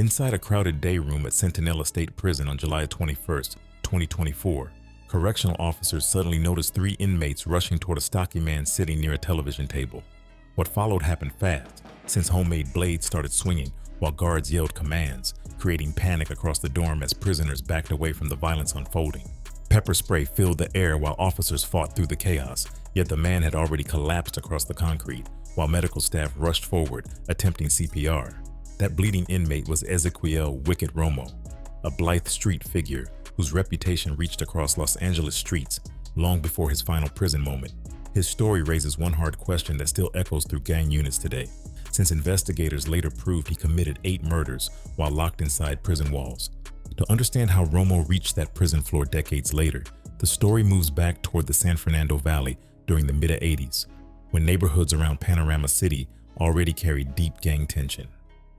Inside a crowded day room at Centinela State Prison on July 21st, 2024, correctional officers suddenly noticed three inmates rushing toward a stocky man sitting near a television table. What followed happened fast, since homemade blades started swinging while guards yelled commands, creating panic across the dorm as prisoners backed away from the violence unfolding. Pepper spray filled the air while officers fought through the chaos, yet the man had already collapsed across the concrete, while medical staff rushed forward, attempting CPR. That bleeding inmate was Ezequiel "Wicked" Romo, a Blythe Street figure whose reputation reached across Los Angeles streets long before his final prison moment. His story raises one hard question that still echoes through gang units today, since investigators later proved he committed 8 murders while locked inside prison walls. To understand how Romo reached that prison floor decades later, the story moves back toward the San Fernando Valley during the mid-'80s, when neighborhoods around Panorama City already carried deep gang tension.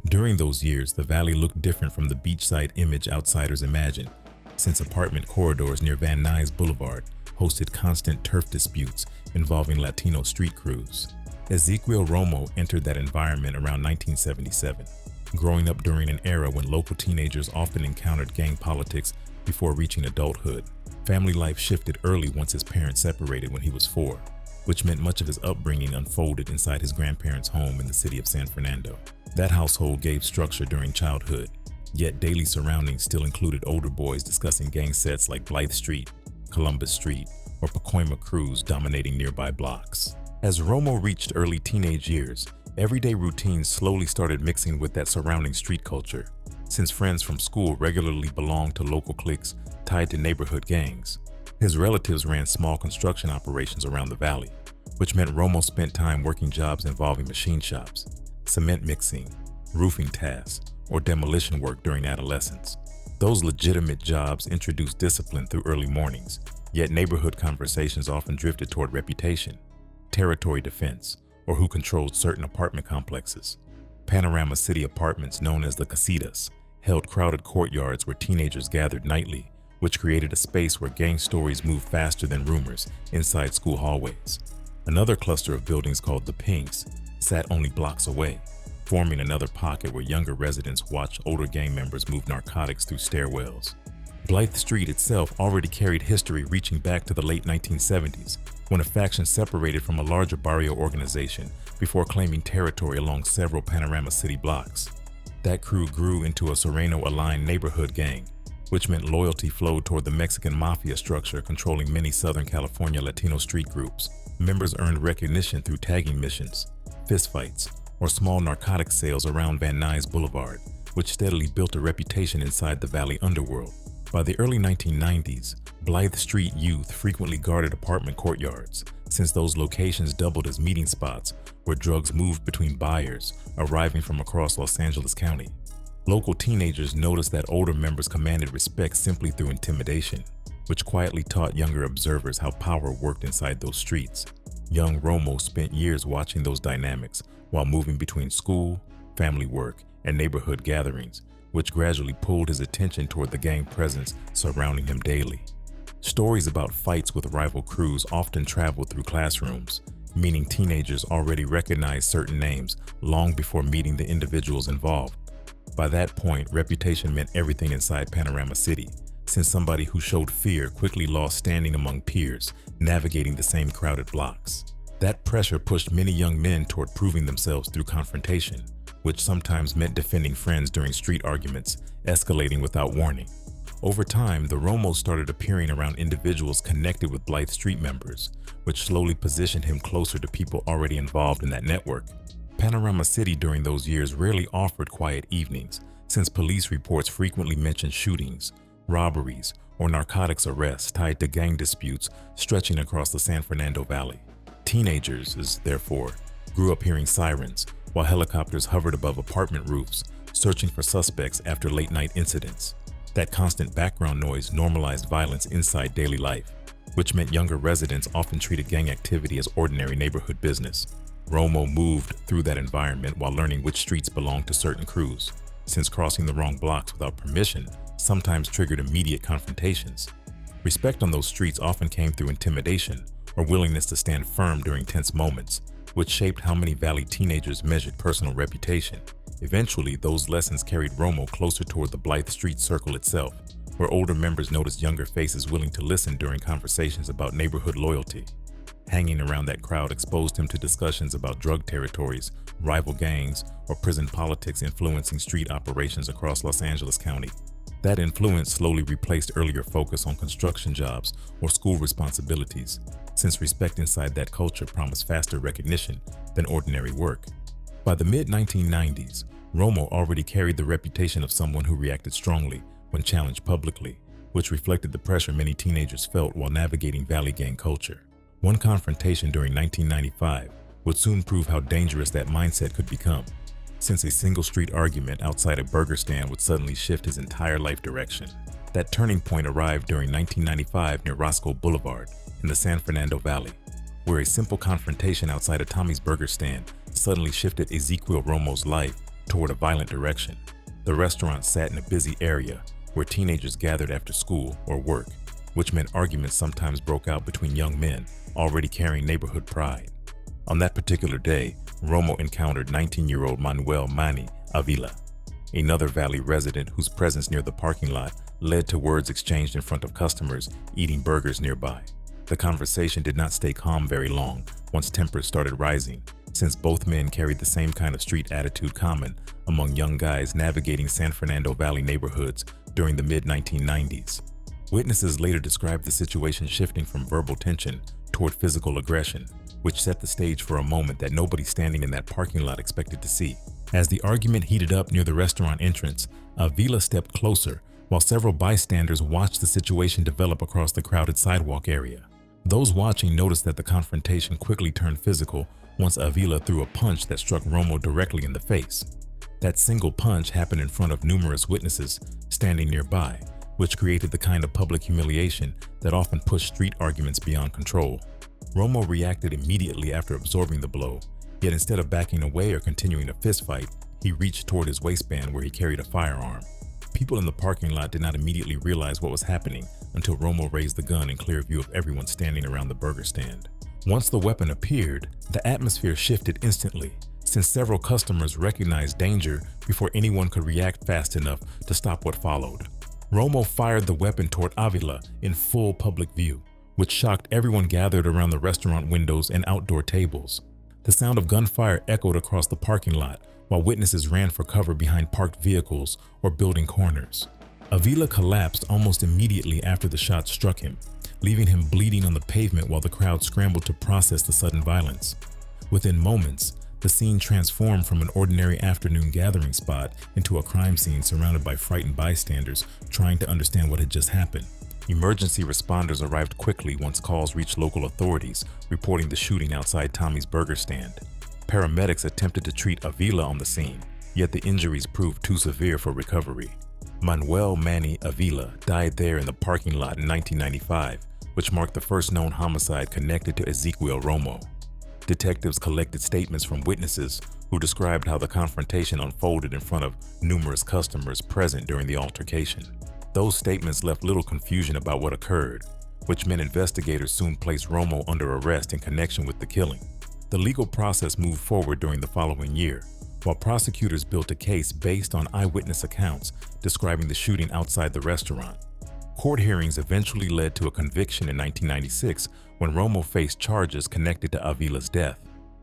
During those years, the valley looked different from the beachside image outsiders imagined, since apartment corridors near Van Nuys Boulevard hosted constant turf disputes involving Latino street crews. Ezequiel Romo entered that environment around 1977, growing up during an era when local teenagers often encountered gang politics before reaching adulthood. Family life shifted early once his parents separated when he was 4, which meant much of his upbringing unfolded inside his grandparents' home in the city of San Fernando. That household gave structure during childhood, yet daily surroundings still included older boys discussing gang sets like Blythe Street, Columbus Street, or Pacoima crews dominating nearby blocks. As Romo reached early teenage years, everyday routines slowly started mixing with that surrounding street culture, since friends from school regularly belonged to local cliques tied to neighborhood gangs. His relatives ran small construction operations around the valley, which meant Romo spent time working jobs involving machine shops, cement mixing, roofing tasks, or demolition work during adolescence. Those legitimate jobs introduced discipline through early mornings, yet neighborhood conversations often drifted toward reputation, territory defense, or who controlled certain apartment complexes. Panorama City apartments, known as the casitas, held crowded courtyards where teenagers gathered nightly, which created a space where gang stories moved faster than rumors inside school hallways. Another cluster of buildings called the Pinks sat only blocks away, forming another pocket where younger residents watched older gang members move narcotics through stairwells. Blythe Street itself already carried history reaching back to the late 1970s, when a faction separated from a larger barrio organization before claiming territory along several Panorama City blocks. That crew grew into a Serrano-aligned neighborhood gang, which meant loyalty flowed toward the Mexican mafia structure controlling many Southern California Latino street groups. Members earned recognition through tagging missions, fistfights, or small narcotics sales around Van Nuys Boulevard, which steadily built a reputation inside the valley underworld. By the early 1990s, Blythe Street youth frequently guarded apartment courtyards, since those locations doubled as meeting spots where drugs moved between buyers arriving from across Los Angeles County. Local teenagers noticed that older members commanded respect simply through intimidation, which quietly taught younger observers how power worked inside those streets. Young Romo spent years watching those dynamics while moving between school, family work, and neighborhood gatherings, which gradually pulled his attention toward the gang presence surrounding him daily. Stories about fights with rival crews often traveled through classrooms, meaning teenagers already recognized certain names long before meeting the individuals involved. By that point, reputation meant everything inside Panorama City, since somebody who showed fear quickly lost standing among peers, navigating the same crowded blocks. That pressure pushed many young men toward proving themselves through confrontation, which sometimes meant defending friends during street arguments, escalating without warning. Over time, the Romos started appearing around individuals connected with Blythe Street members, which slowly positioned him closer to people already involved in that network. Panorama City during those years rarely offered quiet evenings, since police reports frequently mentioned shootings, robberies, or narcotics arrests tied to gang disputes stretching across the San Fernando Valley. Teenagers, therefore, grew up hearing sirens, while helicopters hovered above apartment roofs, searching for suspects after late-night incidents. That constant background noise normalized violence inside daily life, which meant younger residents often treated gang activity as ordinary neighborhood business. Romo moved through that environment while learning which streets belonged to certain crews, since crossing the wrong blocks without permission sometimes triggered immediate confrontations. Respect on those streets often came through intimidation or willingness to stand firm during tense moments, which shaped how many Valley teenagers measured personal reputation. Eventually, those lessons carried Romo closer toward the Blythe Street circle itself, where older members noticed younger faces willing to listen during conversations about neighborhood loyalty. Hanging around that crowd exposed him to discussions about drug territories, rival gangs, or prison politics influencing street operations across Los Angeles County. That influence slowly replaced earlier focus on construction jobs or school responsibilities, since respect inside that culture promised faster recognition than ordinary work. By the mid-1990s, Romo already carried the reputation of someone who reacted strongly when challenged publicly, which reflected the pressure many teenagers felt while navigating Valley gang culture. One confrontation during 1995 would soon prove how dangerous that mindset could become, since a single street argument outside a burger stand would suddenly shift his entire life direction. That turning point arrived during 1995 near Roscoe Boulevard in the San Fernando Valley, where a simple confrontation outside a Tommy's Burger stand suddenly shifted Ezequiel Romo's life toward a violent direction. The restaurant sat in a busy area where teenagers gathered after school or work, which meant arguments sometimes broke out between young men already carrying neighborhood pride. On that particular day, Romo encountered 19-year-old Manuel Manny Avila, another Valley resident whose presence near the parking lot led to words exchanged in front of customers eating burgers nearby. The conversation did not stay calm very long once tempers started rising, since both men carried the same kind of street attitude common among young guys navigating San Fernando Valley neighborhoods during the mid-1990s. Witnesses later described the situation shifting from verbal tension toward physical aggression, which set the stage for a moment that nobody standing in that parking lot expected to see. As the argument heated up near the restaurant entrance, Avila stepped closer while several bystanders watched the situation develop across the crowded sidewalk area. Those watching noticed that the confrontation quickly turned physical once Avila threw a punch that struck Romo directly in the face. That single punch happened in front of numerous witnesses standing nearby, which created the kind of public humiliation that often pushed street arguments beyond control. Romo reacted immediately after absorbing the blow, yet instead of backing away or continuing a fistfight, he reached toward his waistband where he carried a firearm. People in the parking lot did not immediately realize what was happening until Romo raised the gun in clear view of everyone standing around the burger stand. Once the weapon appeared, the atmosphere shifted instantly, since several customers recognized danger before anyone could react fast enough to stop what followed. Romo fired the weapon toward Avila in full public view, which shocked everyone gathered around the restaurant windows and outdoor tables. The sound of gunfire echoed across the parking lot, while witnesses ran for cover behind parked vehicles or building corners. Avila collapsed almost immediately after the shot struck him, leaving him bleeding on the pavement while the crowd scrambled to process the sudden violence. Within moments, the scene transformed from an ordinary afternoon gathering spot into a crime scene surrounded by frightened bystanders trying to understand what had just happened. Emergency responders arrived quickly once calls reached local authorities reporting the shooting outside Tommy's Burger stand. Paramedics attempted to treat Avila on the scene, yet the injuries proved too severe for recovery. Manuel Manny Avila died there in the parking lot in 1995, which marked the first known homicide connected to Ezequiel Romo. Detectives collected statements from witnesses who described how the confrontation unfolded in front of numerous customers present during the altercation. Those statements left little confusion about what occurred, which meant investigators soon placed Romo under arrest in connection with the killing. The legal process moved forward during the following year, while prosecutors built a case based on eyewitness accounts describing the shooting outside the restaurant. Court hearings eventually led to a conviction in 1996 when Romo faced charges connected to Avila's death.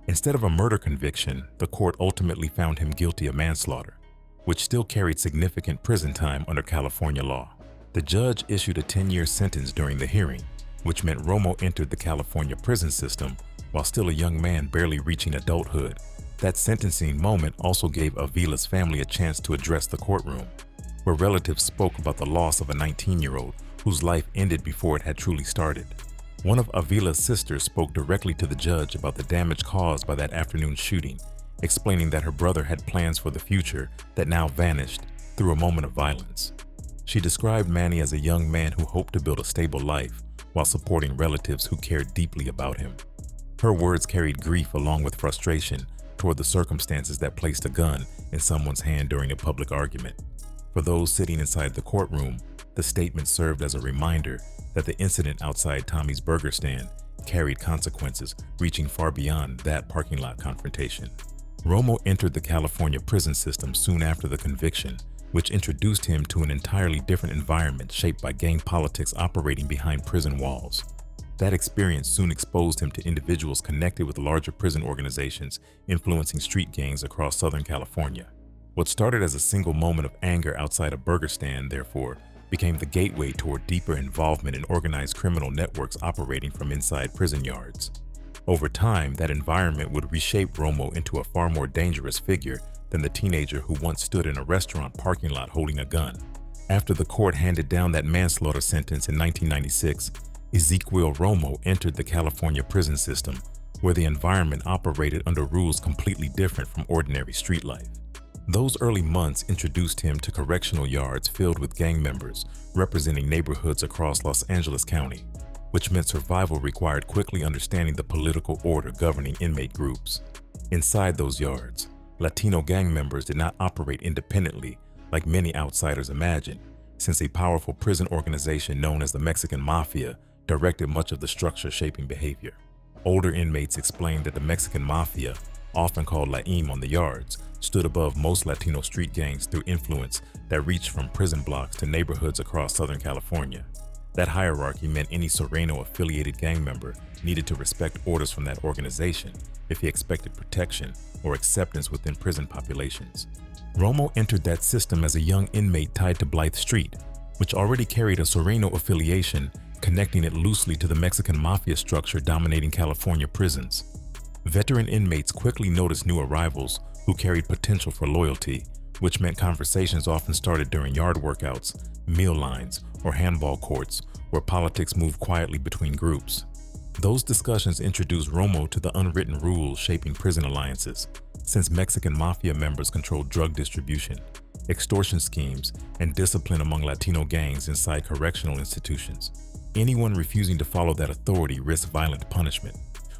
Instead of a murder conviction, the court ultimately found him guilty of manslaughter, which still carried significant prison time under California law. The judge issued a 10-year sentence during the hearing, which meant Romo entered the California prison system while still a young man barely reaching adulthood. That sentencing moment also gave Avila's family a chance to address the courtroom, where relatives spoke about the loss of a 19-year-old whose life ended before it had truly started. One of Avila's sisters spoke directly to the judge about the damage caused by that afternoon shooting, explaining that her brother had plans for the future that now vanished through a moment of violence. She described Manny as a young man who hoped to build a stable life while supporting relatives who cared deeply about him. Her words carried grief along with frustration toward the circumstances that placed a gun in someone's hand during a public argument. For those sitting inside the courtroom, the statement served as a reminder that the incident outside Tommy's Burger stand carried consequences reaching far beyond that parking lot confrontation. Romo entered the California prison system soon after the conviction, which introduced him to an entirely different environment shaped by gang politics operating behind prison walls. That experience soon exposed him to individuals connected with larger prison organizations influencing street gangs across Southern California. What started as a single moment of anger outside a burger stand, therefore, became the gateway toward deeper involvement in organized criminal networks operating from inside prison yards. Over time, that environment would reshape Romo into a far more dangerous figure than the teenager who once stood in a restaurant parking lot holding a gun. After the court handed down that manslaughter sentence in 1996, Ezequiel Romo entered the California prison system, where the environment operated under rules completely different from ordinary street life. Those early months introduced him to correctional yards filled with gang members representing neighborhoods across Los Angeles County, which meant survival required quickly understanding the political order governing inmate groups. Inside those yards, Latino gang members did not operate independently like many outsiders imagine, since a powerful prison organization known as the Mexican Mafia directed much of the structure shaping behavior. Older inmates explained that the Mexican Mafia, often called La Im on the yards, stood above most Latino street gangs through influence that reached from prison blocks to neighborhoods across Southern California. That hierarchy meant any Serrano-affiliated gang member needed to respect orders from that organization if he expected protection or acceptance within prison populations. Romo entered that system as a young inmate tied to Blythe Street, which already carried a Serrano affiliation, connecting it loosely to the Mexican Mafia structure dominating California prisons. Veteran inmates quickly noticed new arrivals who carried potential for loyalty, which meant conversations often started during yard workouts, meal lines, or handball courts, where politics moved quietly between groups. Those discussions introduced Romo to the unwritten rules shaping prison alliances, since Mexican Mafia members controlled drug distribution, extortion schemes, and discipline among Latino gangs inside correctional institutions. Anyone refusing to follow that authority risked violent punishment,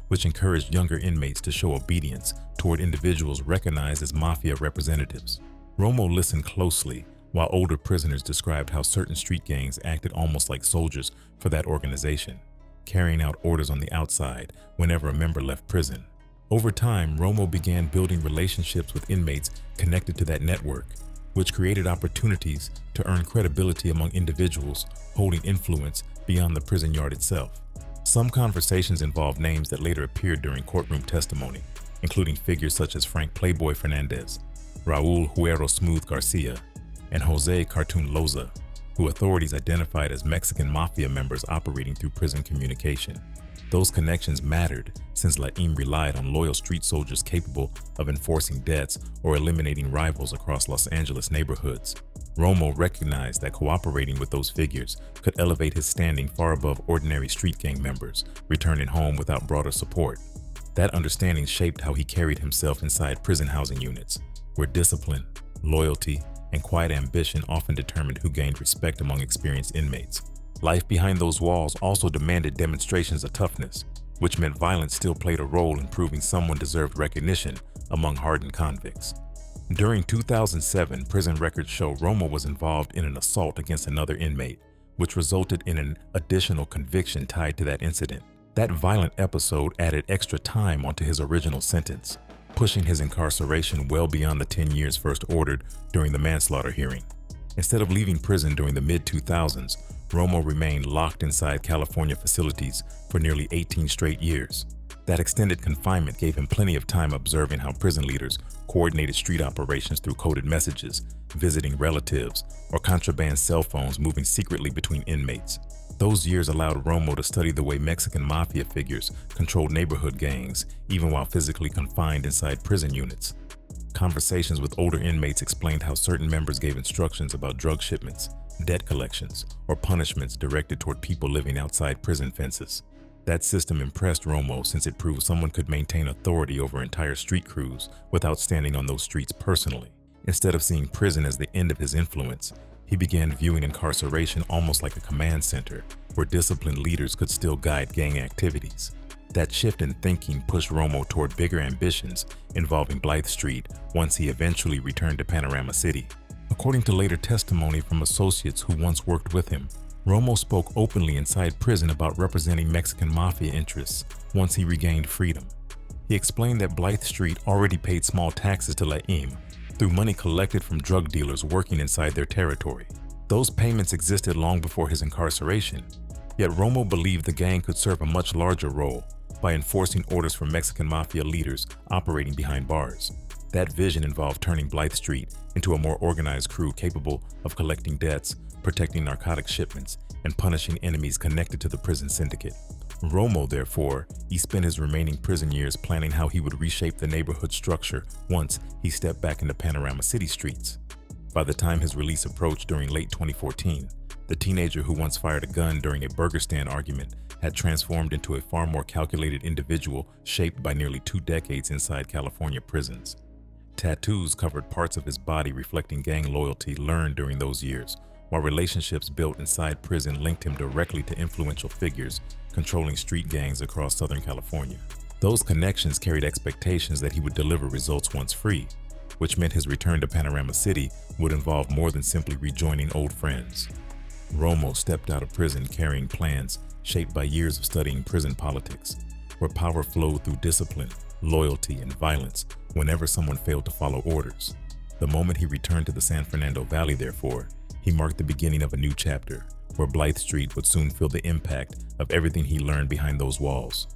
which encouraged younger inmates to show obedience toward individuals recognized as mafia representatives. Romo listened closely while older prisoners described how certain street gangs acted almost like soldiers for that organization, carrying out orders on the outside whenever a member left prison. Over time, Romo began building relationships with inmates connected to that network, which created opportunities to earn credibility among individuals holding influence beyond the prison yard itself. Some conversations involved names that later appeared during courtroom testimony, including figures such as Frank Playboy Fernandez, Raul Huero Smooth Garcia, and Jose Cartoon Loza, who authorities identified as Mexican Mafia members operating through prison communication. Those connections mattered since La Im relied on loyal street soldiers capable of enforcing debts or eliminating rivals across Los Angeles neighborhoods. Romo recognized that cooperating with those figures could elevate his standing far above ordinary street gang members, returning home without broader support. That understanding shaped how he carried himself inside prison housing units, where discipline, loyalty, and quiet ambition often determined who gained respect among experienced inmates. Life behind those walls also demanded demonstrations of toughness, which meant violence still played a role in proving someone deserved recognition among hardened convicts. During 2007, prison records show Romo was involved in an assault against another inmate, which resulted in an additional conviction tied to that incident. That violent episode added extra time onto his original sentence, pushing his incarceration well beyond the 10 years first ordered during the manslaughter hearing. Instead of leaving prison during the mid-2000s, Romo remained locked inside California facilities for nearly 18 straight years. That extended confinement gave him plenty of time observing how prison leaders coordinated street operations through coded messages, visiting relatives, or contraband cell phones moving secretly between inmates. Those years allowed Romo to study the way Mexican Mafia figures controlled neighborhood gangs, even while physically confined inside prison units. Conversations with older inmates explained how certain members gave instructions about drug shipments, debt collections, or punishments directed toward people living outside prison fences. That system impressed Romo since it proved someone could maintain authority over entire street crews without standing on those streets personally. Instead of seeing prison as the end of his influence, he began viewing incarceration almost like a command center where disciplined leaders could still guide gang activities. That shift in thinking pushed Romo toward bigger ambitions involving Blythe Street once he eventually returned to Panorama City. According to later testimony from associates who once worked with him, Romo spoke openly inside prison about representing Mexican Mafia interests once he regained freedom. He explained that Blythe Street already paid small taxes to L.A. through money collected from drug dealers working inside their territory. Those payments existed long before his incarceration, yet Romo believed the gang could serve a much larger role by enforcing orders from Mexican mafia leaders operating behind bars. That vision involved turning Blythe Street into a more organized crew capable of collecting debts, protecting narcotic shipments, and punishing enemies connected to the prison syndicate. Romo, therefore, he spent his remaining prison years planning how he would reshape the neighborhood structure once he stepped back into Panorama City streets. By the time his release approached during late 2014, the teenager who once fired a gun during a burger stand argument had transformed into a far more calculated individual shaped by nearly 2 decades inside California prisons. Tattoos covered parts of his body reflecting gang loyalty learned during those years, while relationships built inside prison linked him directly to influential figures controlling street gangs across Southern California. Those connections carried expectations that he would deliver results once free, which meant his return to Panorama City would involve more than simply rejoining old friends. Romo stepped out of prison carrying plans shaped by years of studying prison politics, where power flowed through discipline, loyalty, and violence whenever someone failed to follow orders. The moment he returned to the San Fernando Valley, therefore, he marked the beginning of a new chapter, where Blythe Street would soon feel the impact of everything he learned behind those walls.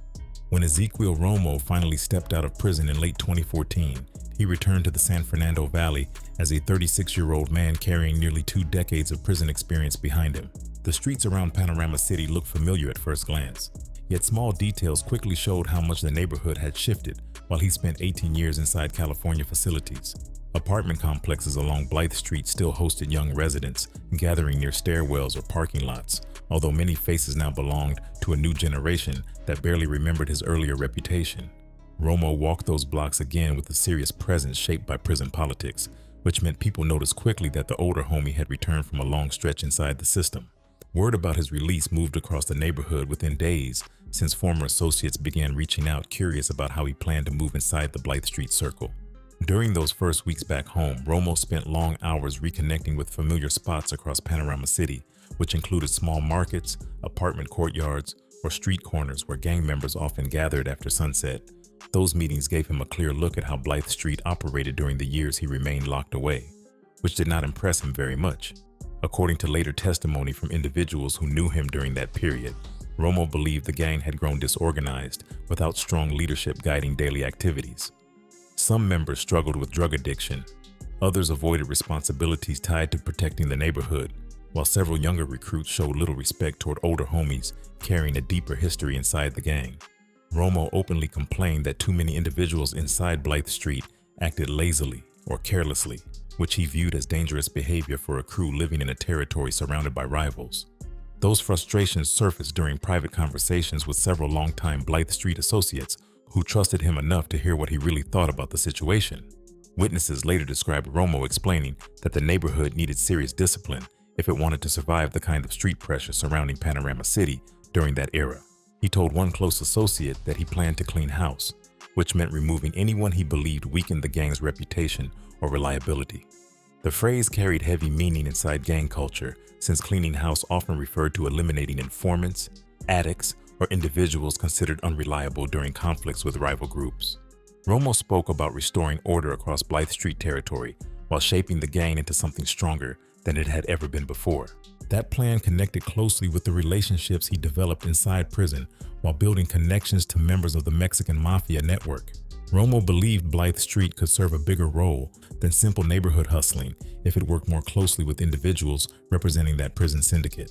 When Ezequiel Romo finally stepped out of prison in late 2014, he returned to the San Fernando Valley as a 36-year-old man carrying nearly 2 decades of prison experience behind him. The streets around Panorama City looked familiar at first glance, yet small details quickly showed how much the neighborhood had shifted while he spent 18 years inside California facilities. Apartment complexes along Blythe Street still hosted young residents gathering near stairwells or parking lots, although many faces now belonged to a new generation that barely remembered his earlier reputation. Romo walked those blocks again with a serious presence shaped by prison politics, which meant people noticed quickly that the older homie had returned from a long stretch inside the system. Word about his release moved across the neighborhood within days, since former associates began reaching out curious about how he planned to move inside the Blythe Street circle. During those first weeks back home, Romo spent long hours reconnecting with familiar spots across Panorama City, which included small markets, apartment courtyards, or street corners where gang members often gathered after sunset. Those meetings gave him a clear look at how Blythe Street operated during the years he remained locked away, which did not impress him very much. According to later testimony from individuals who knew him during that period, Romo believed the gang had grown disorganized without strong leadership guiding daily activities. Some members struggled with drug addiction, others avoided responsibilities tied to protecting the neighborhood, while several younger recruits showed little respect toward older homies carrying a deeper history inside the gang. Romo openly complained that too many individuals inside Blythe Street acted lazily or carelessly, which he viewed as dangerous behavior for a crew living in a territory surrounded by rivals. Those frustrations surfaced during private conversations with several longtime Blythe Street associates who trusted him enough to hear what he really thought about the situation. Witnesses later described Romo explaining that the neighborhood needed serious discipline if it wanted to survive the kind of street pressure surrounding Panorama City during that era. He told one close associate that he planned to clean house, which meant removing anyone he believed weakened the gang's reputation or reliability. The phrase carried heavy meaning inside gang culture, since cleaning house often referred to eliminating informants, addicts, or individuals considered unreliable during conflicts with rival groups. Romo spoke about restoring order across Blythe Street territory while shaping the gang into something stronger than it had ever been before. That plan connected closely with the relationships he developed inside prison while building connections to members of the Mexican mafia network. Romo believed Blythe Street could serve a bigger role than simple neighborhood hustling if it worked more closely with individuals representing that prison syndicate.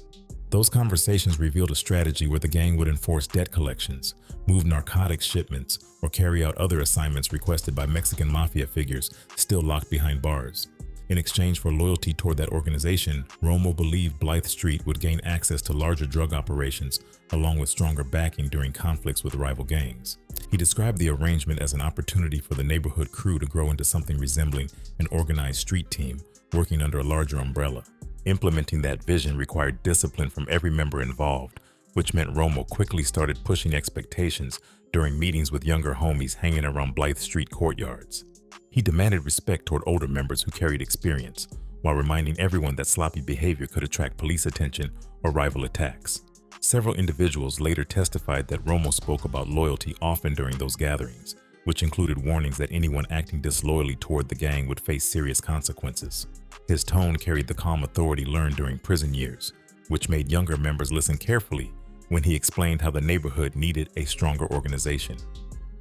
Those conversations revealed a strategy where the gang would enforce debt collections, move narcotics shipments, or carry out other assignments requested by Mexican mafia figures still locked behind bars. In exchange for loyalty toward that organization, Romo believed Blythe Street would gain access to larger drug operations along with stronger backing during conflicts with rival gangs. He described the arrangement as an opportunity for the neighborhood crew to grow into something resembling an organized street team working under a larger umbrella. Implementing that vision required discipline from every member involved, which meant Romo quickly started pushing expectations during meetings with younger homies hanging around Blythe Street courtyards. He demanded respect toward older members who carried experience, while reminding everyone that sloppy behavior could attract police attention or rival attacks. Several individuals later testified that Romo spoke about loyalty often during those gatherings, which included warnings that anyone acting disloyally toward the gang would face serious consequences. His tone carried the calm authority learned during prison years, which made younger members listen carefully when he explained how the neighborhood needed a stronger organization.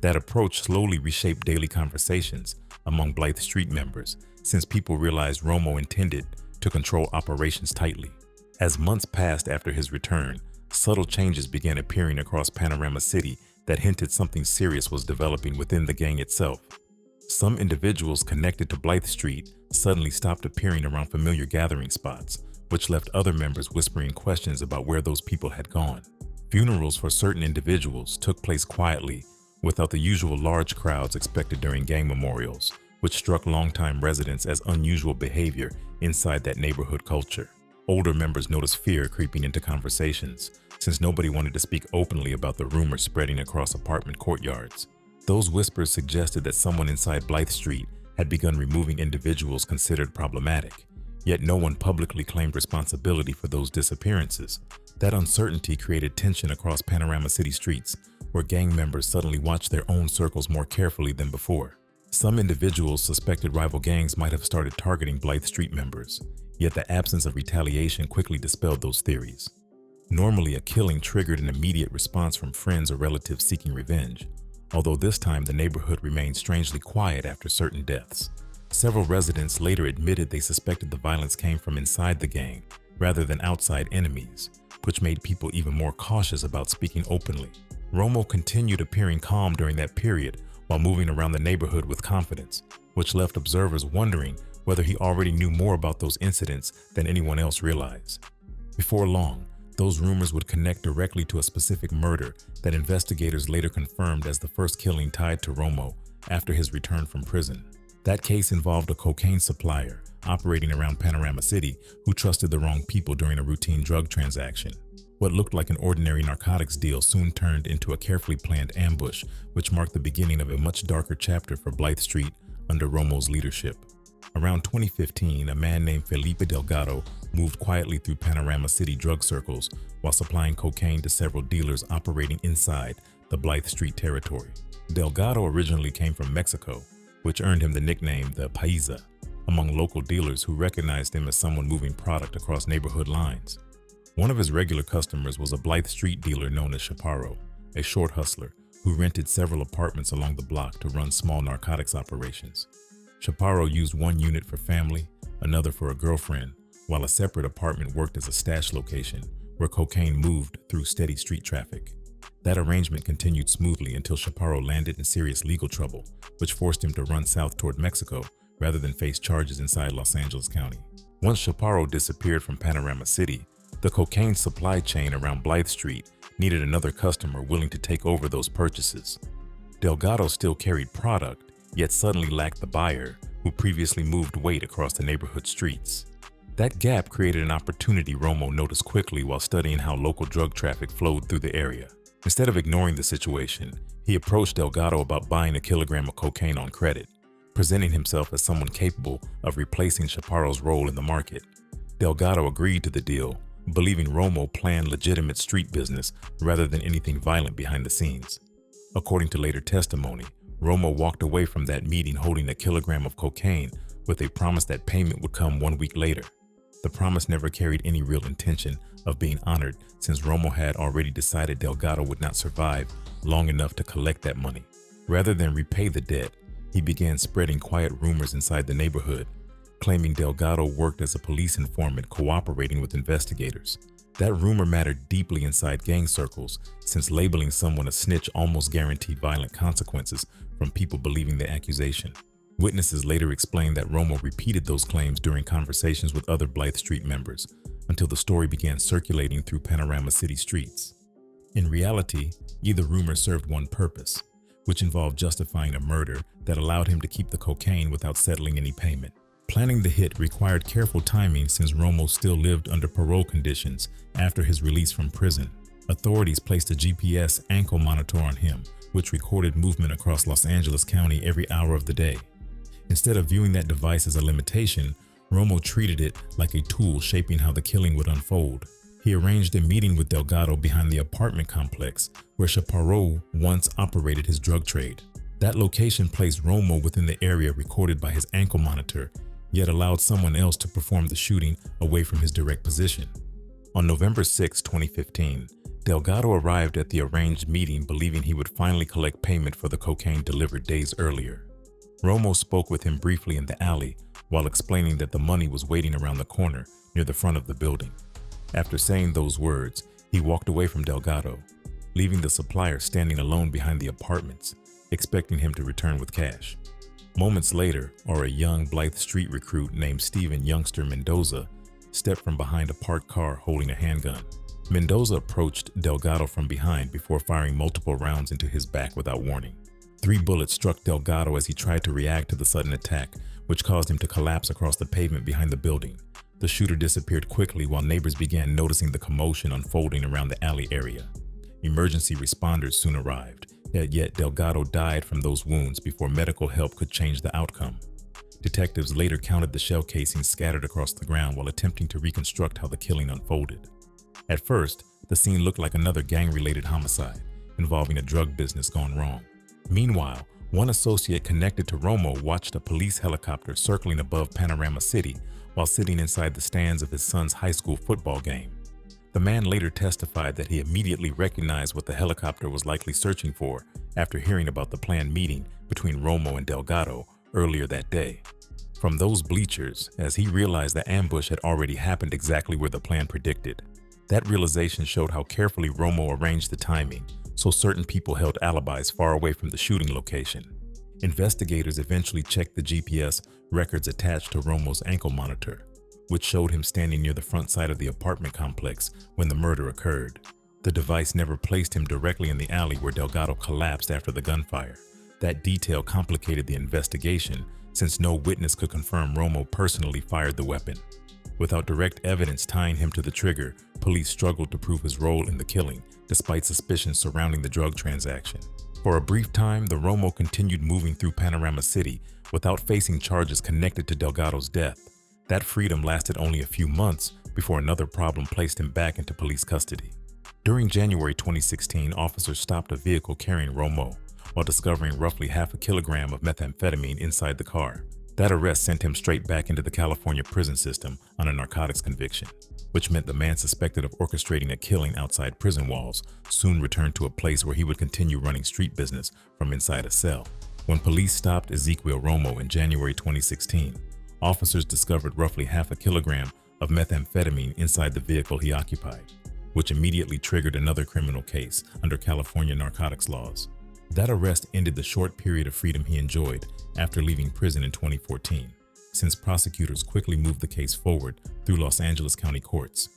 That approach slowly reshaped daily conversations among Blythe Street members, since people realized Romo intended to control operations tightly. As months passed after his return, subtle changes began appearing across Panorama City that hinted something serious was developing within the gang itself. Some individuals connected to Blythe Street suddenly stopped appearing around familiar gathering spots, which left other members whispering questions about where those people had gone. Funerals for certain individuals took place quietly, without the usual large crowds expected during gang memorials, which struck longtime residents as unusual behavior inside that neighborhood culture. Older members noticed fear creeping into conversations, since nobody wanted to speak openly about the rumors spreading across apartment courtyards. Those whispers suggested that someone inside Blythe Street had begun removing individuals considered problematic, yet no one publicly claimed responsibility for those disappearances. That uncertainty created tension across Panorama City streets, where gang members suddenly watched their own circles more carefully than before. Some individuals suspected rival gangs might have started targeting Blythe Street members, yet the absence of retaliation quickly dispelled those theories. Normally, a killing triggered an immediate response from friends or relatives seeking revenge, although this time the neighborhood remained strangely quiet after certain deaths. Several residents later admitted they suspected the violence came from inside the gang rather than outside enemies, which made people even more cautious about speaking openly. Romo continued appearing calm during that period while moving around the neighborhood with confidence, which left observers wondering whether he already knew more about those incidents than anyone else realized. Before long, those rumors would connect directly to a specific murder that investigators later confirmed as the first killing tied to Romo after his return from prison. That case involved a cocaine supplier operating around Panorama City who trusted the wrong people during a routine drug transaction. What looked like an ordinary narcotics deal soon turned into a carefully planned ambush, which marked the beginning of a much darker chapter for Blythe Street under Romo's leadership. Around 2015, a man named Felipe Delgado moved quietly through Panorama City drug circles while supplying cocaine to several dealers operating inside the Blythe Street territory. Delgado originally came from Mexico, which earned him the nickname the Paisa among local dealers who recognized him as someone moving product across neighborhood lines. One of his regular customers was a Blythe Street dealer known as Chaparro, a short hustler who rented several apartments along the block to run small narcotics operations. Chaparro used one unit for family, another for a girlfriend, while a separate apartment worked as a stash location where cocaine moved through steady street traffic. That arrangement continued smoothly until Chaparro landed in serious legal trouble, which forced him to run south toward Mexico rather than face charges inside Los Angeles County. Once Chaparro disappeared from Panorama City, the cocaine supply chain around Blythe Street needed another customer willing to take over those purchases. Delgado still carried product, yet suddenly lacked the buyer who previously moved weight across the neighborhood streets. That gap created an opportunity Romo noticed quickly while studying how local drug traffic flowed through the area. Instead of ignoring the situation, he approached Delgado about buying a kilogram of cocaine on credit, presenting himself as someone capable of replacing Chaparro's role in the market. Delgado agreed to the deal, believing Romo planned legitimate street business rather than anything violent behind the scenes. According to later testimony, Romo walked away from that meeting holding a kilogram of cocaine with a promise that payment would come 1 week later. The promise never carried any real intention of being honored since Romo had already decided Delgado would not survive long enough to collect that money. Rather than repay the debt, he began spreading quiet rumors inside the neighborhood, claiming Delgado worked as a police informant cooperating with investigators. That rumor mattered deeply inside gang circles, since labeling someone a snitch almost guaranteed violent consequences from people believing the accusation. Witnesses later explained that Romo repeated those claims during conversations with other Blythe Street members, until the story began circulating through Panorama City streets. In reality, either rumor served one purpose, which involved justifying a murder that allowed him to keep the cocaine without settling any payment. Planning the hit required careful timing since Romo still lived under parole conditions after his release from prison. Authorities placed a GPS ankle monitor on him, which recorded movement across Los Angeles County every hour of the day. Instead of viewing that device as a limitation, Romo treated it like a tool shaping how the killing would unfold. He arranged a meeting with Delgado behind the apartment complex where Chaparro once operated his drug trade. That location placed Romo within the area recorded by his ankle monitor, yet allowed someone else to perform the shooting away from his direct position. On November 6, 2015, Delgado arrived at the arranged meeting believing he would finally collect payment for the cocaine delivered days earlier. Romo spoke with him briefly in the alley while explaining that the money was waiting around the corner near the front of the building. After saying those words, he walked away from Delgado, leaving the supplier standing alone behind the apartments, expecting him to return with cash. Moments later, a young Blythe Street recruit named Steven Youngster Mendoza stepped from behind a parked car holding a handgun. Mendoza approached Delgado from behind before firing multiple rounds into his back without warning. 3 bullets struck Delgado as he tried to react to the sudden attack, which caused him to collapse across the pavement behind the building. The shooter disappeared quickly while neighbors began noticing the commotion unfolding around the alley area. Emergency responders soon arrived, yet Delgado died from those wounds before medical help could change the outcome. Detectives later counted the shell casings scattered across the ground while attempting to reconstruct how the killing unfolded. At first, the scene looked like another gang-related homicide involving a drug business gone wrong. Meanwhile, one associate connected to Romo watched a police helicopter circling above Panorama City while sitting inside the stands of his son's high school football game. The man later testified that he immediately recognized what the helicopter was likely searching for after hearing about the planned meeting between Romo and Delgado earlier that day. From those bleachers, as he realized the ambush had already happened exactly where the plan predicted. That realization showed how carefully Romo arranged the timing, so certain people held alibis far away from the shooting location. Investigators eventually checked the GPS records attached to Romo's ankle monitor, which showed him standing near the front side of the apartment complex when the murder occurred. The device never placed him directly in the alley where Delgado collapsed after the gunfire. That detail complicated the investigation since no witness could confirm Romo personally fired the weapon. Without direct evidence tying him to the trigger, police struggled to prove his role in the killing, despite suspicions surrounding the drug transaction. For a brief time, the Romo continued moving through Panorama City without facing charges connected to Delgado's death. That freedom lasted only a few months before another problem placed him back into police custody. During January 2016, officers stopped a vehicle carrying Romo while discovering roughly half a kilogram of methamphetamine inside the car. That arrest sent him straight back into the California prison system on a narcotics conviction, which meant the man suspected of orchestrating a killing outside prison walls soon returned to a place where he would continue running street business from inside a cell. When police stopped Ezequiel Romo in January 2016, officers discovered roughly half a kilogram of methamphetamine inside the vehicle he occupied, which immediately triggered another criminal case under California narcotics laws. That arrest ended the short period of freedom he enjoyed after leaving prison in 2014, since prosecutors quickly moved the case forward through Los Angeles County courts.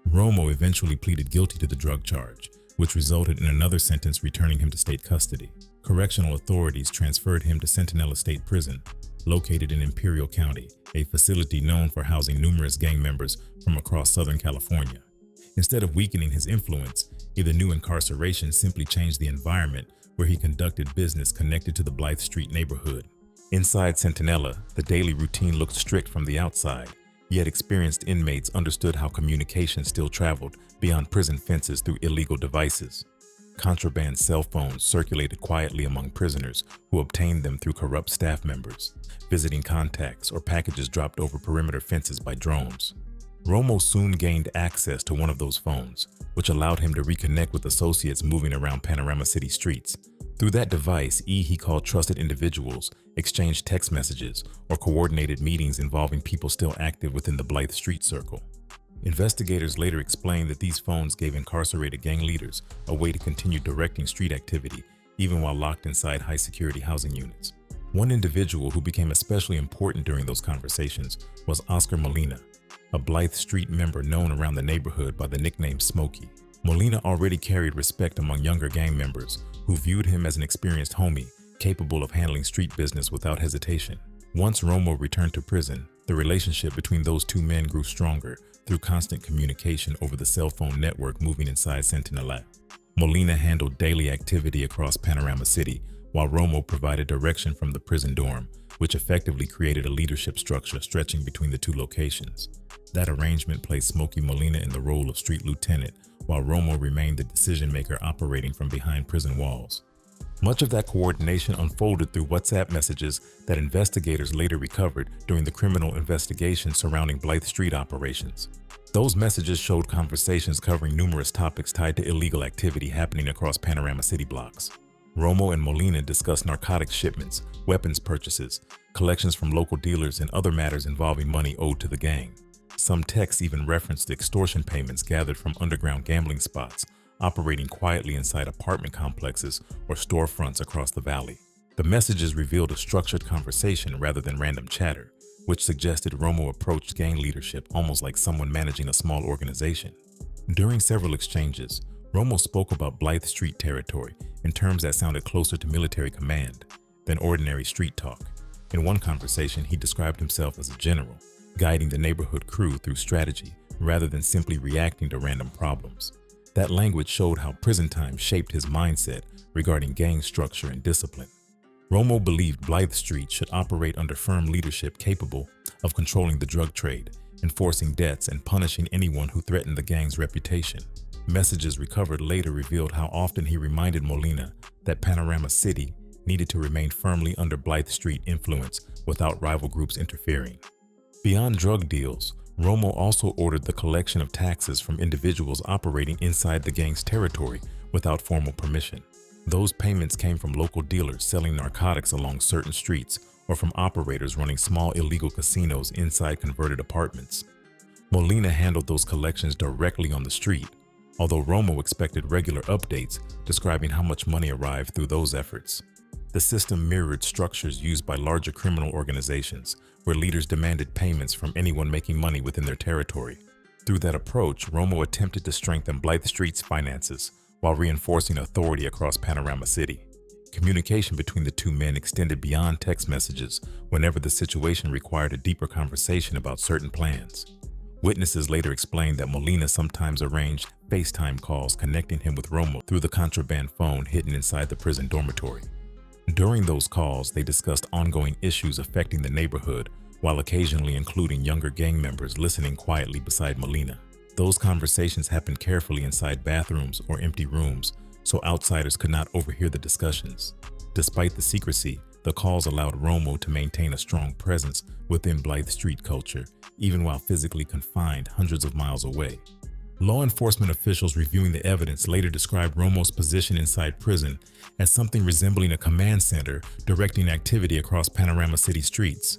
Romo eventually pleaded guilty to the drug charge, which resulted in another sentence returning him to state custody. Correctional authorities transferred him to Centinela State Prison, located in Imperial County, a facility known for housing numerous gang members from across Southern California. Instead of weakening his influence, the new incarceration simply changed the environment where he conducted business connected to the Blythe Street neighborhood. Inside Centinela, the daily routine looked strict from the outside, yet experienced inmates understood how communication still traveled beyond prison fences through illegal devices. Contraband cell phones circulated quietly among prisoners who obtained them through corrupt staff members, visiting contacts, or packages dropped over perimeter fences by drones. Romo soon gained access to one of those phones, which allowed him to reconnect with associates moving around Panorama City streets. Through that device, he called trusted individuals, exchanged text messages, or coordinated meetings involving people still active within the Blythe Street circle. Investigators later explained that these phones gave incarcerated gang leaders a way to continue directing street activity even while locked inside high-security housing units. One individual who became especially important during those conversations was Oscar Molina, a Blythe Street member known around the neighborhood by the nickname Smokey. Molina already carried respect among younger gang members who viewed him as an experienced homie capable of handling street business without hesitation. Once Romo returned to prison, the relationship between those two men grew stronger through constant communication over the cell phone network moving inside Centinela. Molina handled daily activity across Panorama City, while Romo provided direction from the prison dorm, which effectively created a leadership structure stretching between the two locations. That arrangement placed Smokey Molina in the role of street lieutenant, while Romo remained the decision-maker operating from behind prison walls. Much of that coordination unfolded through WhatsApp messages that investigators later recovered during the criminal investigation surrounding Blythe Street operations. Those messages showed conversations covering numerous topics tied to illegal activity happening across Panorama City blocks. Romo and Molina discussed narcotics shipments, weapons purchases, collections from local dealers, and other matters involving money owed to the gang. Some texts even referenced extortion payments gathered from underground gambling spots, operating quietly inside apartment complexes or storefronts across the valley. The messages revealed a structured conversation rather than random chatter, which suggested Romo approached gang leadership almost like someone managing a small organization. During several exchanges, Romo spoke about Blythe Street territory in terms that sounded closer to military command than ordinary street talk. In one conversation, he described himself as a general, guiding the neighborhood crew through strategy rather than simply reacting to random problems. That language showed how prison time shaped his mindset regarding gang structure and discipline. Romo believed Blythe Street should operate under firm leadership capable of controlling the drug trade, enforcing debts, and punishing anyone who threatened the gang's reputation. Messages recovered later revealed how often he reminded Molina that Panorama City needed to remain firmly under Blythe Street influence without rival groups interfering. Beyond drug deals, Romo also ordered the collection of taxes from individuals operating inside the gang's territory without formal permission. Those payments came from local dealers selling narcotics along certain streets or from operators running small illegal casinos inside converted apartments. Molina handled those collections directly on the street, although Romo expected regular updates describing how much money arrived through those efforts. The system mirrored structures used by larger criminal organizations, where leaders demanded payments from anyone making money within their territory. Through that approach, Romo attempted to strengthen Blythe Street's finances while reinforcing authority across Panorama City. Communication between the two men extended beyond text messages whenever the situation required a deeper conversation about certain plans. Witnesses later explained that Molina sometimes arranged FaceTime calls connecting him with Romo through the contraband phone hidden inside the prison dormitory. During those calls, they discussed ongoing issues affecting the neighborhood, while occasionally including younger gang members listening quietly beside Molina. Those conversations happened carefully inside bathrooms or empty rooms, so outsiders could not overhear the discussions. Despite the secrecy, the calls allowed Romo to maintain a strong presence within Blythe Street culture, even while physically confined hundreds of miles away. Law enforcement officials reviewing the evidence later described Romo's position inside prison as something resembling a command center directing activity across Panorama City streets.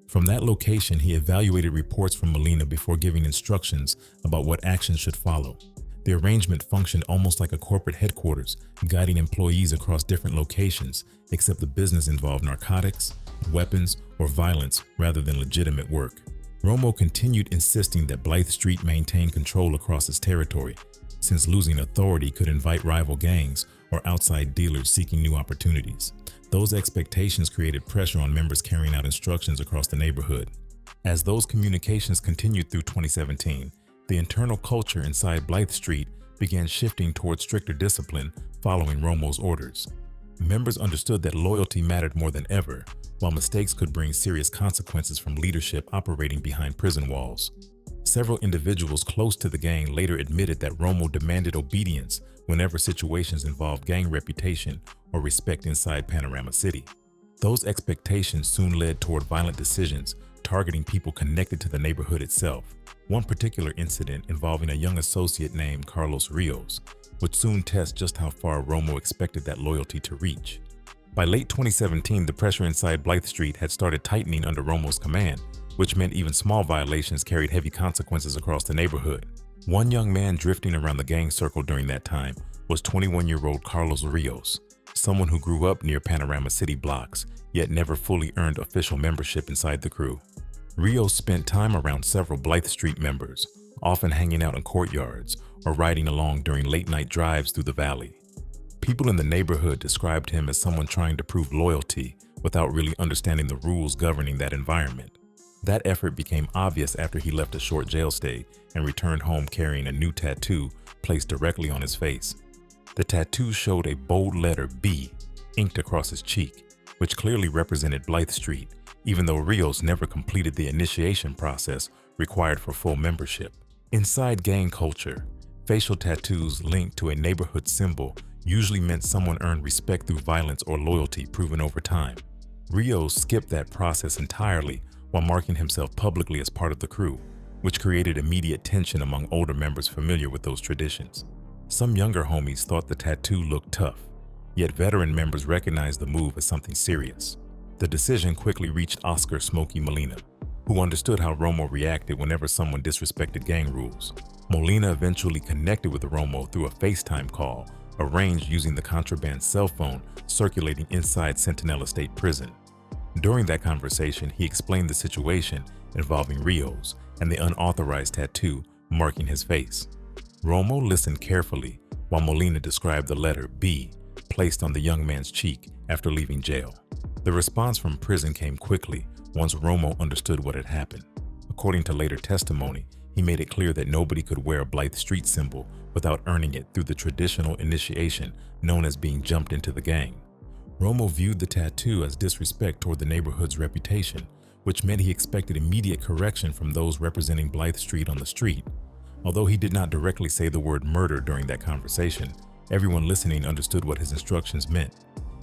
From that location, he evaluated reports from Molina before giving instructions about what actions should follow. The arrangement functioned almost like a corporate headquarters, guiding employees across different locations, except the business involved narcotics, weapons, or violence rather than legitimate work. Romo continued insisting that Blythe Street maintain control across its territory, since losing authority could invite rival gangs or outside dealers seeking new opportunities. Those expectations created pressure on members carrying out instructions across the neighborhood. As those communications continued through 2017, the internal culture inside Blythe Street began shifting towards stricter discipline following Romo's orders. Members understood that loyalty mattered more than ever, while mistakes could bring serious consequences from leadership operating behind prison walls. Several individuals close to the gang later admitted that Romo demanded obedience whenever situations involved gang reputation or respect inside Panorama City. Those expectations soon led toward violent decisions targeting people connected to the neighborhood itself. One particular incident involving a young associate named Carlos Rios would soon test just how far Romo expected that loyalty to reach. By late 2017, the pressure inside Blythe Street had started tightening under Romo's command, which meant even small violations carried heavy consequences across the neighborhood. One young man drifting around the gang circle during that time was 21-year-old Carlos Rios, someone who grew up near Panorama City blocks, yet never fully earned official membership inside the crew. Rios spent time around several Blythe Street members, often hanging out in courtyards or riding along during late-night drives through the valley. People in the neighborhood described him as someone trying to prove loyalty without really understanding the rules governing that environment. That effort became obvious after he left a short jail stay and returned home carrying a new tattoo placed directly on his face. The tattoo showed a bold letter B inked across his cheek, which clearly represented Blythe Street, even though Rios never completed the initiation process required for full membership. Inside gang culture, facial tattoos linked to a neighborhood symbol usually meant someone earned respect through violence or loyalty proven over time. Rios skipped that process entirely while marking himself publicly as part of the crew, which created immediate tension among older members familiar with those traditions. Some younger homies thought the tattoo looked tough, yet veteran members recognized the move as something serious. The decision quickly reached Oscar "Smokey" Molina, who understood how Romo reacted whenever someone disrespected gang rules. Molina eventually connected with Romo through a FaceTime call, arranged using the contraband cell phone circulating inside Centinela State Prison. During that conversation, he explained the situation involving Rios and the unauthorized tattoo marking his face. Romo listened carefully while Molina described the letter B placed on the young man's cheek after leaving jail. The response from prison came quickly once Romo understood what had happened. According to later testimony, he made it clear that nobody could wear a Blythe Street symbol without earning it through the traditional initiation known as being jumped into the gang. Romo viewed the tattoo as disrespect toward the neighborhood's reputation, which meant he expected immediate correction from those representing Blythe Street on the street. Although he did not directly say the word murder during that conversation, everyone listening understood what his instructions meant.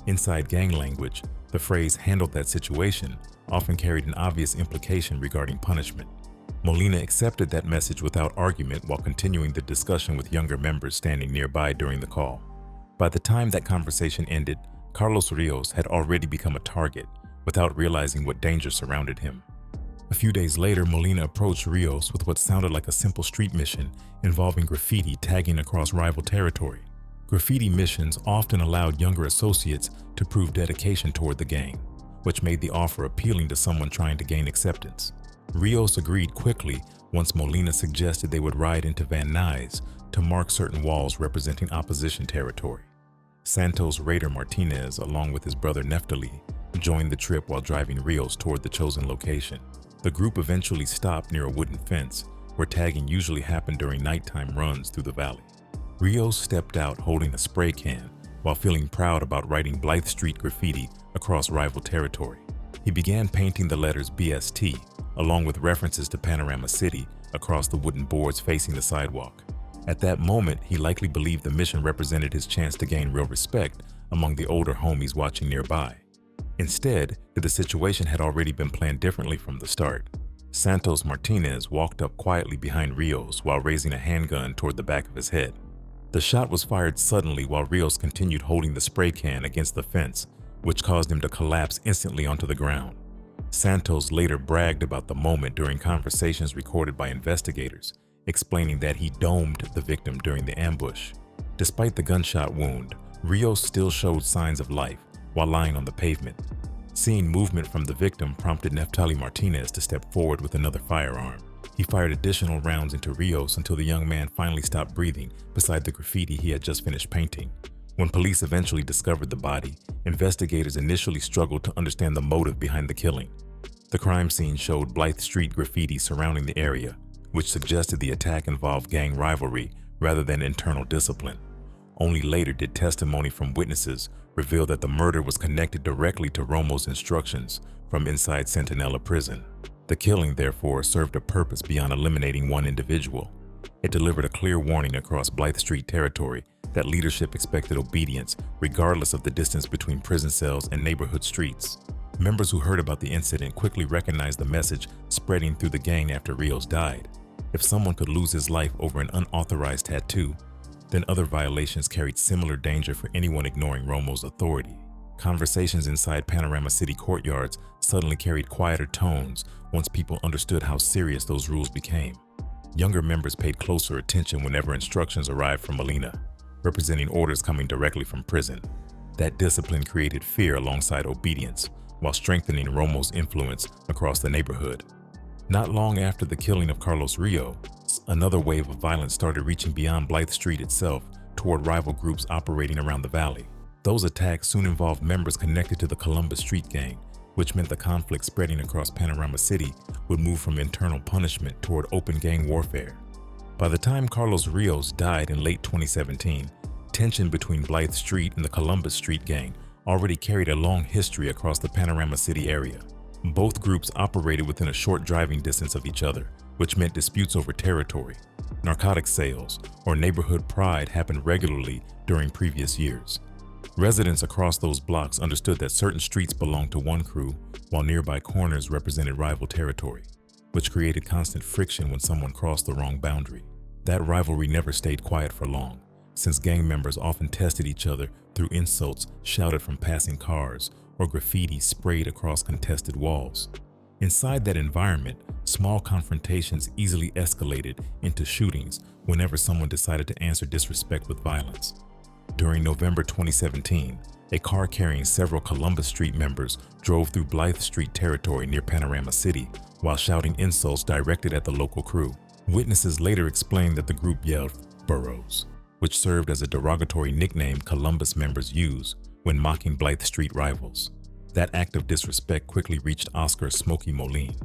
Inside gang language, the phrase "handled that situation" often carried an obvious implication regarding punishment. Molina accepted that message without argument while continuing the discussion with younger members standing nearby during the call. By the time that conversation ended, Carlos Rios had already become a target without realizing what danger surrounded him. A few days later, Molina approached Rios with what sounded like a simple street mission involving graffiti tagging across rival territory. Graffiti missions often allowed younger associates to prove dedication toward the gang, which made the offer appealing to someone trying to gain acceptance. Rios agreed quickly once Molina suggested they would ride into Van Nuys to mark certain walls representing opposition territory. Santos Raider Martinez, along with his brother Neftali, joined the trip while driving Rios toward the chosen location. The group eventually stopped near a wooden fence, where tagging usually happened during nighttime runs through the valley. Rios stepped out holding a spray can while feeling proud about writing Blythe Street graffiti across rival territory. He began painting the letters BST, along with references to Panorama City, across the wooden boards facing the sidewalk. At that moment, he likely believed the mission represented his chance to gain real respect among the older homies watching nearby. Instead, the situation had already been planned differently from the start. Santos Martinez walked up quietly behind Rios while raising a handgun toward the back of his head. The shot was fired suddenly while Rios continued holding the spray can against the fence, which caused him to collapse instantly onto the ground. Santos later bragged about the moment during conversations recorded by investigators, explaining that he domed the victim during the ambush. Despite the gunshot wound, Rios still showed signs of life while lying on the pavement. Seeing movement from the victim prompted Neftali Martinez to step forward with another firearm. He fired additional rounds into Rios until the young man finally stopped breathing beside the graffiti he had just finished painting. When police eventually discovered the body, investigators initially struggled to understand the motive behind the killing. The crime scene showed Blythe Street graffiti surrounding the area, which suggested the attack involved gang rivalry rather than internal discipline. Only later did testimony from witnesses reveal that the murder was connected directly to Romo's instructions from inside Centinela Prison. The killing, therefore, served a purpose beyond eliminating one individual. It delivered a clear warning across Blythe Street territory that leadership expected obedience regardless of the distance between prison cells and neighborhood streets. Members who heard about the incident quickly recognized the message spreading through the gang after Rios died. If someone could lose his life over an unauthorized tattoo, then other violations carried similar danger for anyone ignoring Romo's authority. Conversations inside Panorama City courtyards suddenly carried quieter tones once people understood how serious those rules became. Younger members paid closer attention whenever instructions arrived from Molina, representing orders coming directly from prison. That discipline created fear alongside obedience, while strengthening Romo's influence across the neighborhood. Not long after the killing of Carlos Rios, another wave of violence started reaching beyond Blythe Street itself toward rival groups operating around the valley. Those attacks soon involved members connected to the Columbus Street Gang, which meant the conflict spreading across Panorama City would move from internal punishment toward open gang warfare. By the time Carlos Rios died in late 2017, tension between Blythe Street and the Columbus Street Gang already carried a long history across the Panorama City area. Both groups operated within a short driving distance of each other, which meant disputes over territory. Narcotic sales or neighborhood pride happened regularly during previous years. Residents across those blocks understood that certain streets belonged to one crew, while nearby corners represented rival territory, which created constant friction when someone crossed the wrong boundary. That rivalry never stayed quiet for long, since gang members often tested each other through insults shouted from passing cars or graffiti sprayed across contested walls. Inside that environment, small confrontations easily escalated into shootings whenever someone decided to answer disrespect with violence. During November 2017, a car carrying several Columbus Street members drove through Blythe Street territory near Panorama City while shouting insults directed at the local crew. Witnesses later explained that the group yelled "Burros," which served as a derogatory nickname Columbus members use when mocking Blythe Street rivals. That act of disrespect quickly reached Oscar "Smokey" Moline,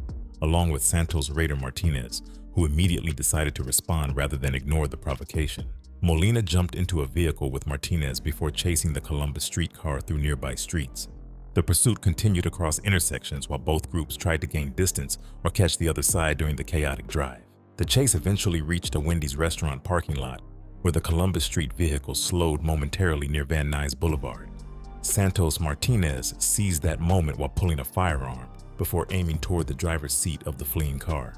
along with Santos Raider Martinez, who immediately decided to respond rather than ignore the provocation. Molina jumped into a vehicle with Martinez before chasing the Columbus Street car through nearby streets. The pursuit continued across intersections while both groups tried to gain distance or catch the other side during the chaotic drive. The chase eventually reached a Wendy's restaurant parking lot, where the Columbus Street vehicle slowed momentarily near Van Nuys Boulevard. Santos Martinez seized that moment while pulling a firearm before aiming toward the driver's seat of the fleeing car.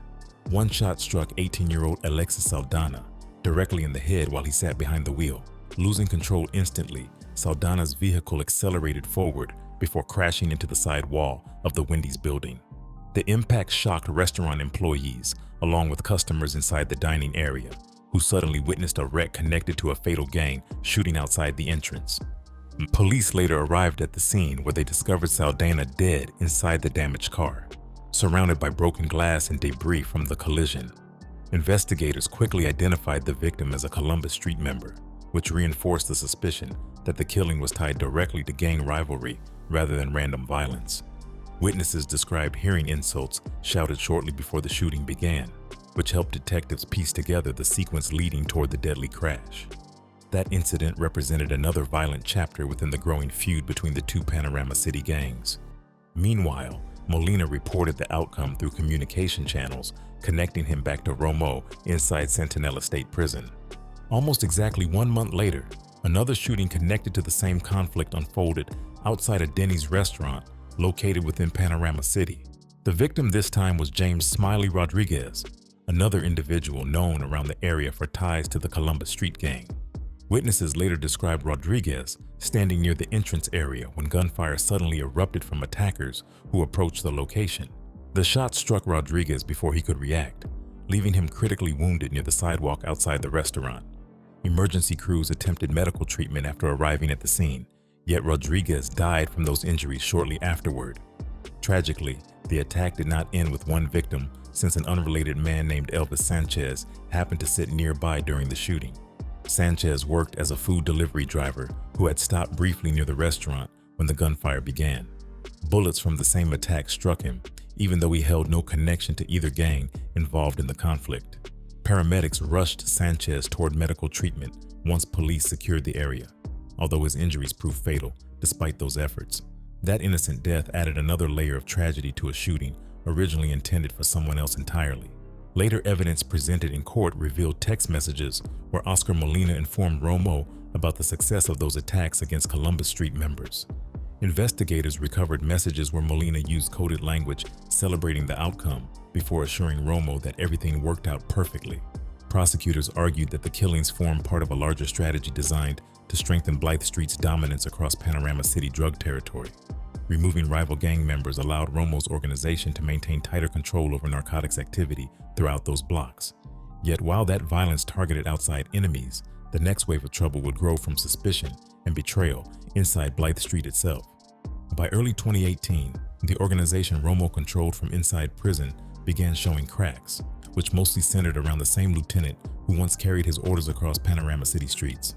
One shot struck 18-year-old Alexis Saldana directly in the head while he sat behind the wheel. Losing control instantly, Saldana's vehicle accelerated forward before crashing into the side wall of the Wendy's building. The impact shocked restaurant employees, along with customers inside the dining area, who suddenly witnessed a wreck connected to a fatal gang shooting outside the entrance. Police later arrived at the scene where they discovered Saldana dead inside the damaged car, surrounded by broken glass and debris from the collision. Investigators quickly identified the victim as a Columbus Street member, which reinforced the suspicion that the killing was tied directly to gang rivalry rather than random violence. Witnesses described hearing insults shouted shortly before the shooting began, which helped detectives piece together the sequence leading toward the deadly crash. That incident represented another violent chapter within the growing feud between the two Panorama City gangs. Meanwhile, Molina reported the outcome through communication channels, connecting him back to Romo inside Centinela State Prison. Almost exactly 1 month later, another shooting connected to the same conflict unfolded outside a Denny's restaurant located within Panorama City. The victim this time was James "Smiley" Rodriguez, another individual known around the area for ties to the Columbus Street gang. Witnesses later described Rodriguez standing near the entrance area when gunfire suddenly erupted from attackers who approached the location. The shot struck Rodriguez before he could react, leaving him critically wounded near the sidewalk outside the restaurant. Emergency crews attempted medical treatment after arriving at the scene, yet Rodriguez died from those injuries shortly afterward. Tragically, the attack did not end with one victim, since an unrelated man named Elvis Sanchez happened to sit nearby during the shooting. Sanchez worked as a food delivery driver who had stopped briefly near the restaurant when the gunfire began. Bullets from the same attack struck him, even though he held no connection to either gang involved in the conflict. Paramedics rushed Sanchez toward medical treatment once police secured the area, although his injuries proved fatal despite those efforts. That innocent death added another layer of tragedy to a shooting originally intended for someone else entirely. Later evidence presented in court revealed text messages where Oscar Molina informed Romo about the success of those attacks against Columbus Street members. Investigators recovered messages where Molina used coded language celebrating the outcome before assuring Romo that everything worked out perfectly. Prosecutors argued that the killings formed part of a larger strategy designed to strengthen Blythe Street's dominance across Panorama City drug territory. Removing rival gang members allowed Romo's organization to maintain tighter control over narcotics activity throughout those blocks. Yet while that violence targeted outside enemies, the next wave of trouble would grow from suspicion and betrayal inside Blythe Street itself. By early 2018, the organization Romo controlled from inside prison began showing cracks, which mostly centered around the same lieutenant who once carried his orders across Panorama City streets.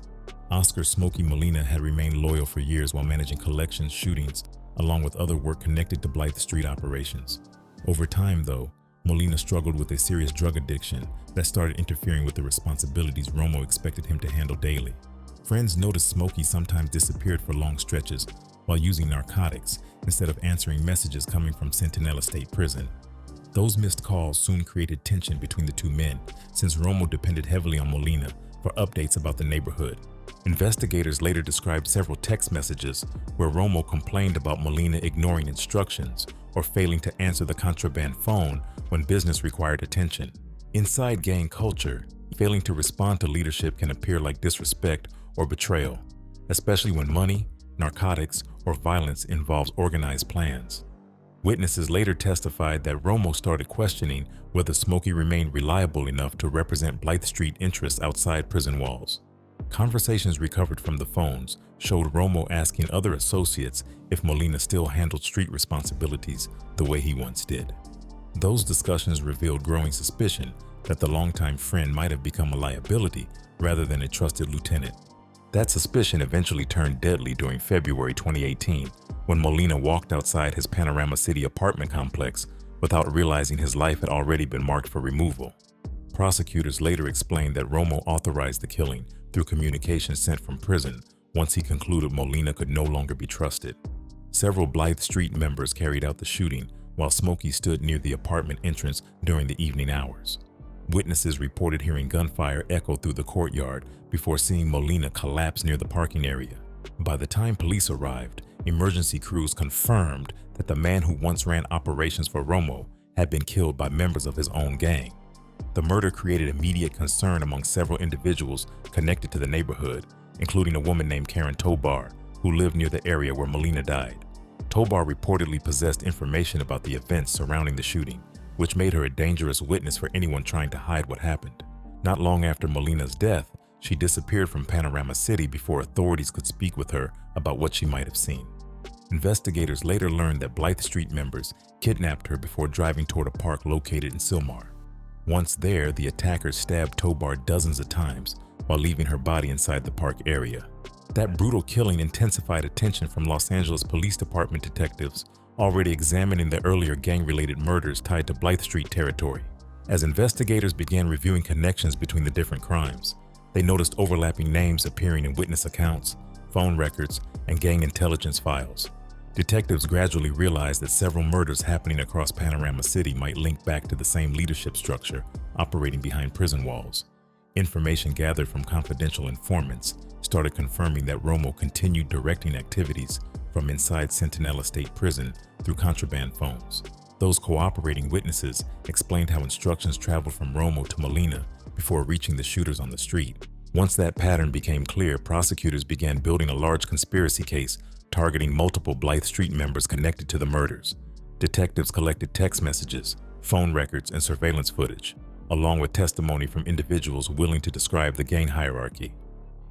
Oscar "Smokey" Molina had remained loyal for years while managing collections, shootings, along with other work connected to Blythe Street operations. Over time, though, Molina struggled with a serious drug addiction that started interfering with the responsibilities Romo expected him to handle daily. Friends noticed Smokey sometimes disappeared for long stretches while using narcotics instead of answering messages coming from Centinela State Prison. Those missed calls soon created tension between the two men, since Romo depended heavily on Molina for updates about the neighborhood. Investigators later described several text messages where Romo complained about Molina ignoring instructions or failing to answer the contraband phone when business required attention. Inside gang culture, failing to respond to leadership can appear like disrespect or betrayal, especially when money, narcotics, or violence involves organized plans. Witnesses later testified that Romo started questioning whether Smokey remained reliable enough to represent Blythe Street interests outside prison walls. Conversations recovered from the phones showed Romo asking other associates if Molina still handled street responsibilities the way he once did. Those discussions revealed growing suspicion that the longtime friend might have become a liability rather than a trusted lieutenant. That suspicion eventually turned deadly during February 2018 when Molina walked outside his Panorama City apartment complex without realizing his life had already been marked for removal. Prosecutors later explained that Romo authorized the killing through communications sent from prison once he concluded Molina could no longer be trusted. Several Blythe Street members carried out the shooting while Smokey stood near the apartment entrance during the evening hours. Witnesses reported hearing gunfire echo through the courtyard before seeing Molina collapse near the parking area. By the time police arrived, emergency crews confirmed that the man who once ran operations for Romo had been killed by members of his own gang. The murder created immediate concern among several individuals connected to the neighborhood, including a woman named Karen Tobar, who lived near the area where Molina died. Tobar reportedly possessed information about the events surrounding the shooting, which made her a dangerous witness for anyone trying to hide what happened. Not long after Molina's death, she disappeared from Panorama City before authorities could speak with her about what she might have seen. Investigators later learned that Blythe Street members kidnapped her before driving toward a park located in Sylmar. Once there, the attackers stabbed Tobar dozens of times while leaving her body inside the park area. That brutal killing intensified attention from Los Angeles Police Department detectives already examining the earlier gang-related murders tied to Blythe Street territory. As investigators began reviewing connections between the different crimes, they noticed overlapping names appearing in witness accounts, phone records, and gang intelligence files. Detectives gradually realized that several murders happening across Panorama City might link back to the same leadership structure operating behind prison walls. Information gathered from confidential informants started confirming that Romo continued directing activities from inside Centinela State Prison through contraband phones. Those cooperating witnesses explained how instructions traveled from Romo to Molina before reaching the shooters on the street. Once that pattern became clear, prosecutors began building a large conspiracy case targeting multiple Blythe Street members connected to the murders. Detectives collected text messages, phone records, and surveillance footage, along with testimony from individuals willing to describe the gang hierarchy.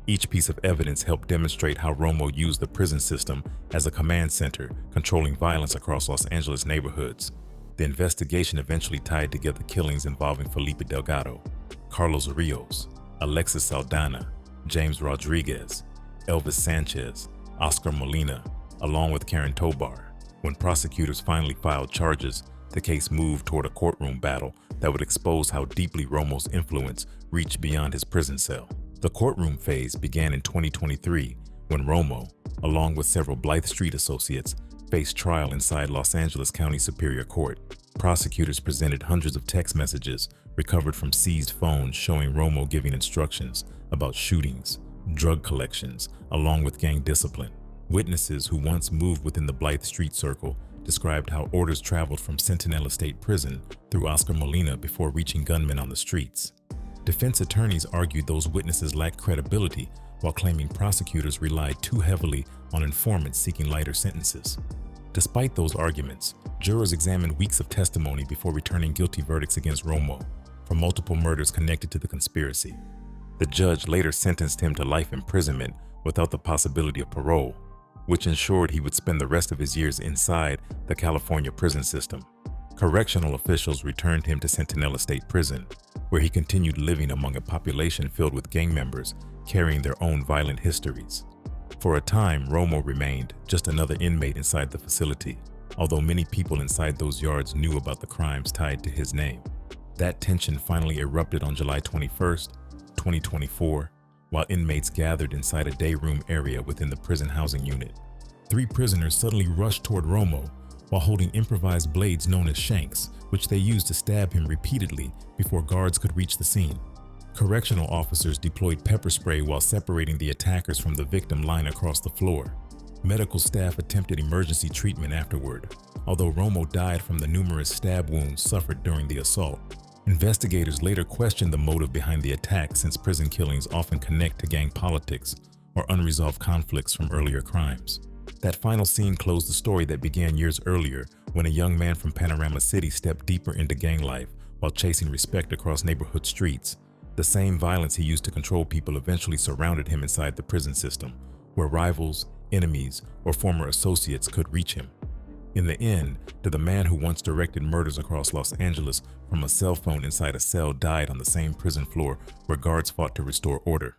Each piece of evidence helped demonstrate how Romo used the prison system as a command center, controlling violence across Los Angeles neighborhoods. The investigation eventually tied together killings involving Felipe Delgado, Carlos Rios, Alexis Saldana, James Rodriguez, Elvis Sanchez, Oscar Molina, along with Karen Tobar. When prosecutors finally filed charges, the case moved toward a courtroom battle that would expose how deeply Romo's influence reached beyond his prison cell. The courtroom phase began in 2023 when Romo, along with several Blythe Street associates, faced trial inside Los Angeles County Superior Court. Prosecutors presented hundreds of text messages recovered from seized phones showing Romo giving instructions about shootings, drug collections, along with gang discipline. Witnesses who once moved within the Blythe Street circle described how orders traveled from Centinela State Prison through Oscar Molina before reaching gunmen on the streets. Defense attorneys argued those witnesses lacked credibility while claiming prosecutors relied too heavily on informants seeking lighter sentences. Despite those arguments, jurors examined weeks of testimony before returning guilty verdicts against Romo for multiple murders connected to the conspiracy. The judge later sentenced him to life imprisonment without the possibility of parole, which ensured he would spend the rest of his years inside the California prison system. Correctional officials returned him to Centinela State Prison, where he continued living among a population filled with gang members carrying their own violent histories. For a time, Romo remained just another inmate inside the facility, although many people inside those yards knew about the crimes tied to his name. That tension finally erupted on July 21st, 2024, while inmates gathered inside a dayroom area within the prison housing unit. 3 prisoners suddenly rushed toward Romo while holding improvised blades known as shanks, which they used to stab him repeatedly before guards could reach the scene. Correctional officers deployed pepper spray while separating the attackers from the victim lying across the floor. Medical staff attempted emergency treatment afterward, although Romo died from the numerous stab wounds suffered during the assault. Investigators later questioned the motive behind the attack, since prison killings often connect to gang politics or unresolved conflicts from earlier crimes. That final scene closed the story that began years earlier, when a young man from Panorama City stepped deeper into gang life while chasing respect across neighborhood streets. The same violence he used to control people eventually surrounded him inside the prison system, where rivals, enemies, or former associates could reach him. In the end, the man who once directed murders across Los Angeles from a cell phone inside a cell died on the same prison floor where guards fought to restore order.